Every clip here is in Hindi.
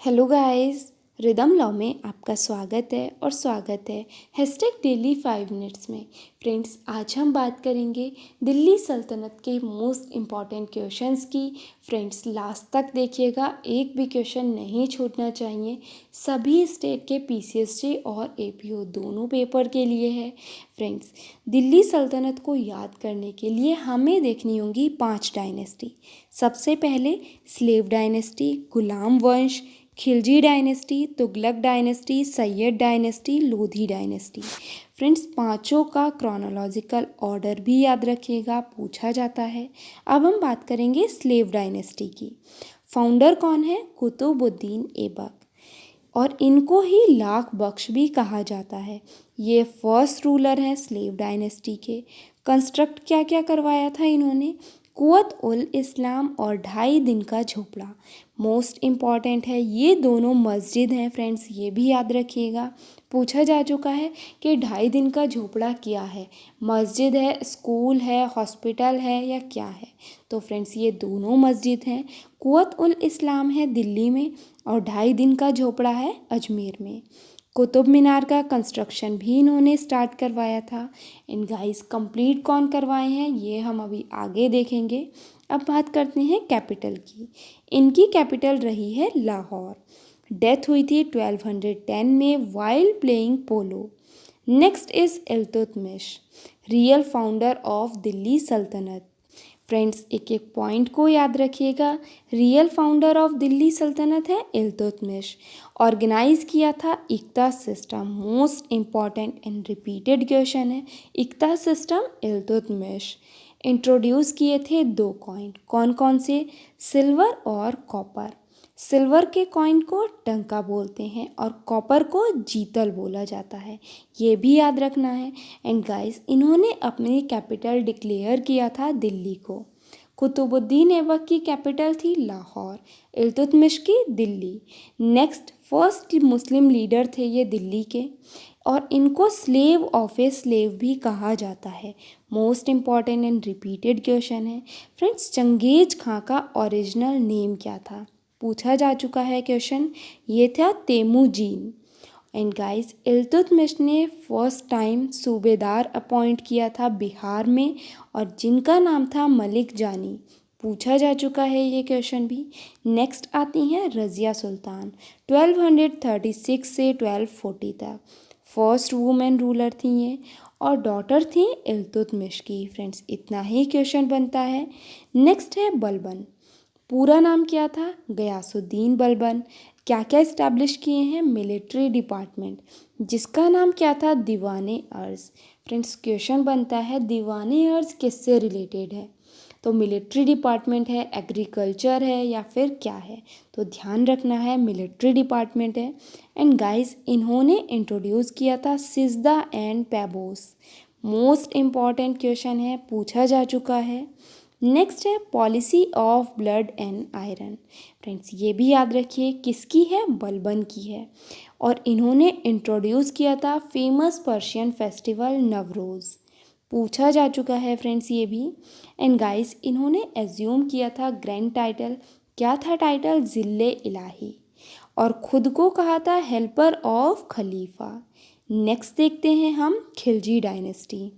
हेलो गाइस, रिदम लॉ में आपका स्वागत है हैशटैग डेली 5 मिनट्स में। फ्रेंड्स, आज हम बात करेंगे दिल्ली सल्तनत के मोस्ट इम्पॉर्टेंट क्वेश्चंस की। फ्रेंड्स, लास्ट तक देखिएगा, एक भी क्वेश्चन नहीं छूटना चाहिए। सभी स्टेट के पीसीएसटी और एपीओ दोनों पेपर के लिए है। फ्रेंड्स, दिल्ली सल्तनत को याद करने के लिए हमें देखनी होंगी 5 डायनेस्टी। सबसे पहले स्लेव डायनेस्टी, गुलाम वंश, Khilji dynasty, Tughlaq dynasty, Syed dynasty, Lodhi dynasty. Friends, पांचों का क्रोनोलॉजिकल ऑर्डर भी याद रखिएगा, पूछा जाता है। अब हम बात करेंगे स्लेव डायनेस्टी की। फाउंडर कौन है? कुतुबुद्दीन ऐबक, और इनको ही लाख बख्श भी कहा जाता है। ये फर्स्ट रूलर हैं स्लेव डायनेस्टी के। कंस्ट्रक्ट क्या क्या करवाया था इन्होंने? कुवत उल इस्लाम और 2.5 दिन का झोपड़ा मोस्ट इम्पॉर्टेंट है। ये दोनों मस्जिद हैं फ्रेंड्स, ये भी याद रखिएगा, पूछा जा चुका है कि 2.5 दिन का झोपड़ा क्या है, मस्जिद है, स्कूल है, हॉस्पिटल है या क्या है। तो फ्रेंड्स, ये दोनों मस्जिद हैं। कुवत उल इस्लाम है दिल्ली में और 2.5 दिन का झोपड़ा है अजमेर में। कुतुब मीनार का कंस्ट्रक्शन भी इन्होंने स्टार्ट करवाया था। एंड गाइस, कंप्लीट कौन करवाए हैं ये हम अभी आगे देखेंगे। अब बात करते हैं कैपिटल की। इनकी कैपिटल रही है लाहौर। डेथ हुई थी 1210 में while playing polo. Next is Iltutmish, real founder of Delhi सल्तनत। फ्रेंड्स, एक एक पॉइंट को याद रखिएगा। रियल फाउंडर ऑफ दिल्ली सल्तनत है इल्तुतमिश। ऑर्गेनाइज किया था iqta system, most important and repeated question है। इक्ता सिस्टम इल्तुतमिश। इंट्रोड्यूस किए थे 2 कॉइन, कौन कौन से? सिल्वर और कॉपर। सिल्वर के कॉइन को टंका बोलते हैं और कॉपर को जीतल बोला जाता है, ये भी याद रखना है। एंड गाइस, इन्होंने अपनी कैपिटल डिक्लेयर किया था दिल्ली को। कुतुबुद्दीन ऐबक की कैपिटल थी लाहौर, इल्तुतमिश की Delhi. Next, first Muslim leader थे ये दिल्ली के, और इनको स्लेव ऑफ ए स्लेव भी कहा जाता है। Most important and repeated question है। फ्रेंड्स, चंगेज खां का ओरिजिनल नेम क्या था? पूछा जा चुका है क्वेश्चन, ये था तेमुजीन। एंड गाइस, इल्तुतमिश ने फर्स्ट टाइम सूबेदार अपॉइंट किया था बिहार में, और जिनका नाम था मलिक जानी। पूछा जा चुका है ये क्वेश्चन भी। नेक्स्ट आती हैं रज़िया सुल्तान, 1236 से 1240 तक। फर्स्ट वुमेन रूलर थी ये, और डॉटर थी इल्तुतमिश की। फ्रेंड्स, इतना ही क्वेश्चन बनता है। नेक्स्ट है बलबन। पूरा नाम क्या था? गयासुद्दीन बलबन। क्या क्या इस्टेब्लिश किए हैं? मिलिट्री डिपार्टमेंट, जिसका नाम क्या था? दीवाने अर्ज। फ्रेंड्स, क्वेश्चन बनता है दीवाने अर्ज किससे रिलेटेड है? तो मिलिट्री डिपार्टमेंट है, एग्रीकल्चर है, या फिर क्या है? तो ध्यान रखना है, मिलिट्री डिपार्टमेंट है। एंड गाइस, इन्होंने इंट्रोड्यूस किया था सिजदा एंड पैबोस। मोस्ट इम्पॉर्टेंट क्वेश्चन है, पूछा जा चुका है। नेक्स्ट है policy of blood and iron. Friends, ये भी याद रखिए, किसकी है? बलबन की है, और इन्होंने इंट्रोड्यूस किया था फेमस पर्शियन फेस्टिवल नवरोज़। पूछा जा चुका है फ्रेंड्स ये भी। एंड गाइस, इन्होंने एज्यूम किया था ग्रैंड टाइटल, क्या था टाइटल? ज़िल्ले इलाही, और खुद को कहा था हेल्पर ऑफ खलीफा। नेक्स्ट देखते हैं हम खिलजी डायनेस्टी।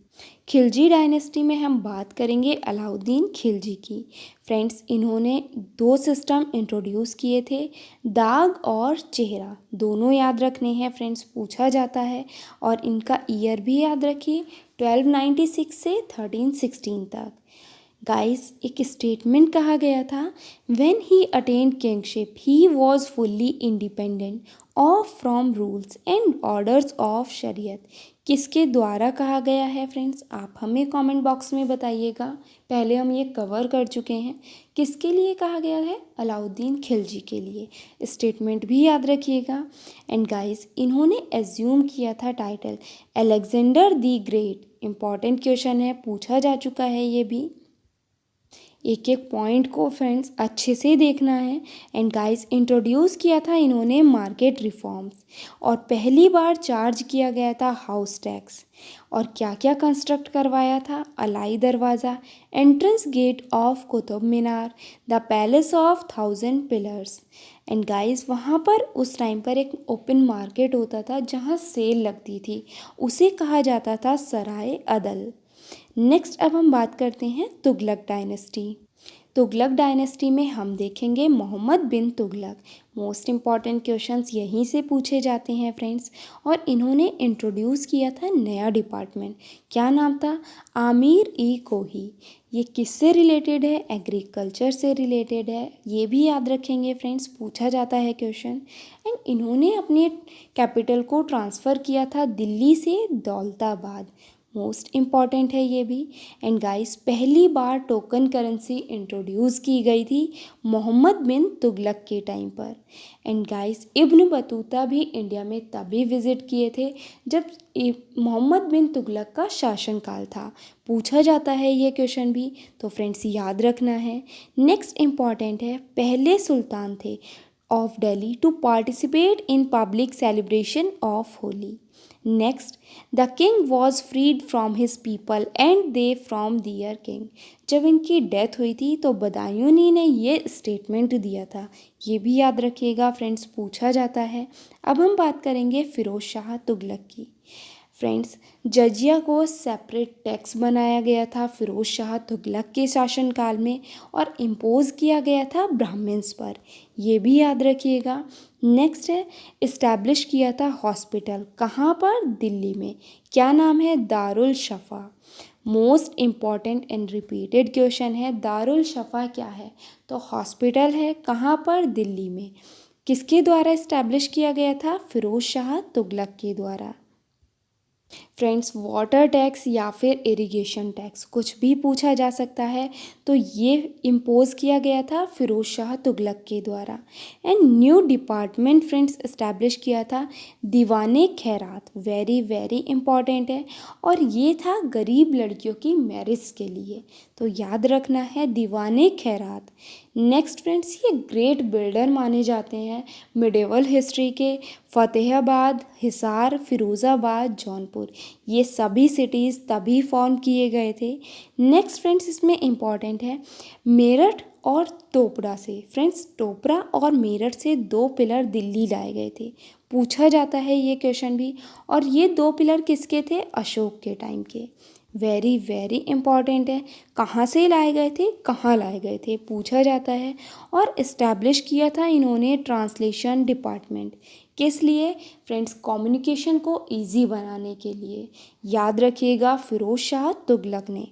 खिलजी डायनेस्टी में हम बात करेंगे अलाउद्दीन खिलजी की। फ्रेंड्स, इन्होंने 2 सिस्टम इंट्रोड्यूस किए थे, दाग और चेहरा, दोनों याद रखने हैं फ्रेंड्स, पूछा जाता है। और इनका ईयर भी याद रखिए, 1296 से 1316 तक। गाइस, एक स्टेटमेंट कहा गया था, when he attend kingship he was fully independent of from rules and orders of शरीयत। किसके द्वारा कहा गया है फ्रेंड्स? आप हमें कमेंट बॉक्स में बताइएगा। पहले हम ये कवर कर चुके हैं, किसके लिए कहा गया है? अलाउद्दीन खिलजी के लिए। स्टेटमेंट भी याद रखिएगा। एंड गाइस, इन्होंने एज्यूम किया था title Alexander the great. Important question है, पूछा जा चुका है ये भी। एक एक पॉइंट को फ्रेंड्स अच्छे से देखना है। एंड गाइस, इंट्रोड्यूस किया था इन्होंने मार्केट रिफॉर्म्स, और पहली बार चार्ज किया गया था हाउस टैक्स। और क्या क्या कंस्ट्रक्ट करवाया था? Alai Darwaza, entrance gate of Qutub Minar, the palace of 1000 pillars. And guys वहाँ पर उस टाइम पर एक ओपन मार्केट होता था जहाँ सेल लगती थी, उसे कहा जाता था सराय अदल। नेक्स्ट अब हम बात करते हैं तुगलक डायनेस्टी। तुगलक डायनेस्टी में हम देखेंगे मोहम्मद बिन तुगलक। मोस्ट इम्पॉर्टेंट क्वेश्चंस यहीं से पूछे जाते हैं फ्रेंड्स। और इन्होंने इंट्रोड्यूस किया था नया डिपार्टमेंट, क्या नाम था? आमिर ई कोही। ये किससे रिलेटेड है? एग्रीकल्चर से रिलेटेड है, ये भी याद रखेंगे फ्रेंड्स, पूछा जाता है क्वेश्चन। एंड इन्होंने अपने कैपिटल को ट्रांसफ़र किया था दिल्ली से दौलताबाद, मोस्ट इम्पॉर्टेंट है ये भी। एंड गाइस पहली बार टोकन करेंसी इंट्रोड्यूस की गई थी मोहम्मद बिन तुगलक के टाइम पर। एंड गाइस इब्न बतूता भी इंडिया में तभी विज़िट किए थे जब मोहम्मद बिन तुगलक का शासनकाल था, पूछा जाता है ये क्वेश्चन भी, तो फ्रेंड्स याद रखना है। नेक्स्ट इम्पॉर्टेंट है, पहले सुल्तान थे of Delhi to participate in public celebration of Holi. Next, the king was freed from his people and they from their king. जब इनकी डेथ हुई थी तो बदायूनी ने ये स्टेटमेंट दिया था, ये भी याद रखिएगा फ्रेंड्स, पूछा जाता है। अब हम बात करेंगे फिरोज शाह तुगलक की। फ्रेंड्स जजिया को सेपरेट टैक्स बनाया गया था फिरोज शाह तुगलक के शासनकाल में और इम्पोज किया गया था ब्राह्मण्स पर, ये भी याद रखिएगा। नेक्स्ट है, इस्टेब्लिश किया था हॉस्पिटल, कहाँ पर? दिल्ली में, क्या नाम है? Darul Shifa. Most important and repeated question है, दारुल शफ़ा क्या है? तो हॉस्पिटल है, कहाँ पर? दिल्ली में। किसके द्वारा इस्टेब्लिश किया गया था? फिरोज शाह तुगलक के द्वारा। फ्रेंड्स वाटर टैक्स या फिर इरिगेशन टैक्स कुछ भी पूछा जा सकता है, तो ये इम्पोज किया गया था फिरोज शाह तुगलक के द्वारा। And new department friends establish किया था दीवाने खैरात, वेरी वेरी इम्पॉर्टेंट है, और ये था गरीब लड़कियों की मैरिज के लिए, तो याद रखना है दीवाने खैरात। नेक्स्ट फ्रेंड्स ये ग्रेट बिल्डर माने जाते हैं मिडेवल हिस्ट्री के, फ़तेहाबाद, हिसार, फिरोज़ाबाद, जौनपुर, ये सभी सिटीज़ तभी फॉर्म किए गए थे। नेक्स्ट फ्रेंड्स इसमें इम्पॉर्टेंट है मेरठ और टोपरा से, फ्रेंड्स टोपरा और मेरठ से 2 पिलर दिल्ली लाए गए थे, पूछा जाता है ये क्वेश्चन भी। और ये 2 पिलर किसके थे? अशोक के टाइम के, वेरी वेरी इम्पॉर्टेंट है। कहाँ से लाए गए थे, कहाँ लाए गए थे, पूछा जाता है। और इस्टेब्लिश किया था इन्होंने ट्रांसलेशन डिपार्टमेंट, किस लिए? फ्रेंड्स कम्युनिकेशन को इजी बनाने के लिए, याद रखिएगा फिरोज शाह तुगलक ने।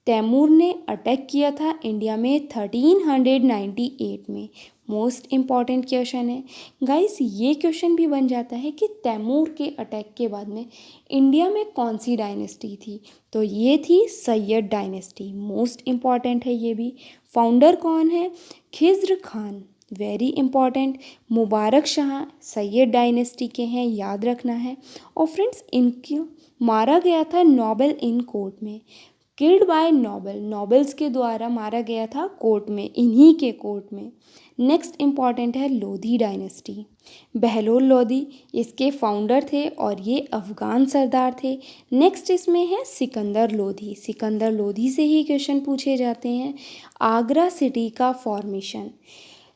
तैमूर ने अटैक किया था इंडिया में 1398 में, मोस्ट इम्पॉर्टेंट क्वेश्चन है गाइस। ये क्वेश्चन भी बन जाता है कि तैमूर के अटैक के बाद में इंडिया में कौन सी डायनेस्टी थी, तो ये थी सैयद डायनेस्टी, मोस्ट इम्पॉर्टेंट है ये भी। फाउंडर कौन है? Khizr Khan, very important. Mubarak Shah Sayyid dynasty के हैं, याद रखना है। और फ्रेंड्स इनको मारा गया था नोबल इन कोर्ट में, किल्ड बाय नोबल, नोबल्स के द्वारा मारा गया था कोर्ट में, इन्हीं के कोर्ट में। नेक्स्ट इम्पॉर्टेंट है लोधी डायनेस्टी, बहलोल लोधी इसके फाउंडर थे और ये अफ़गान सरदार थे। नेक्स्ट इसमें है सिकंदर लोधी, सिकंदर लोधी से ही क्वेश्चन पूछे जाते हैं। आगरा सिटी का formation,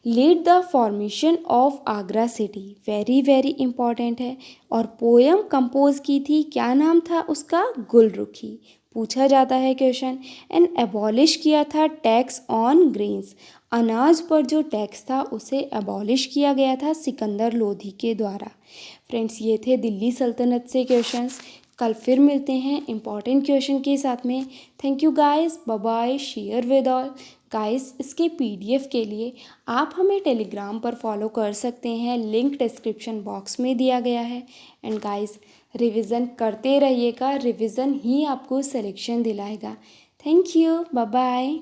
lead the formation of Agra city, very very important है। और पोयम कंपोज की थी, क्या नाम था उसका? गुलरुखी, पूछा जाता है क्वेश्चन। एंड एबॉलिश किया था टैक्स ऑन ग्रेन्स, अनाज पर जो टैक्स था उसे एबॉलिश किया गया था सिकंदर लोधी के द्वारा। फ्रेंड्स ये थे दिल्ली सल्तनत से क्वेश्चंस, कल फिर मिलते हैं इंपॉर्टेंट क्वेश्चन के साथ में। Thank you guys, bye bye, share with all. Guys इसके पीडीएफ के लिए आप हमें टेलीग्राम पर फॉलो कर सकते हैं, लिंक डिस्क्रिप्शन बॉक्स में दिया गया है। एंड गाइस रिवीजन करते रहिएगा, रिवीजन ही आपको सिलेक्शन दिलाएगा। Thank you, bye bye.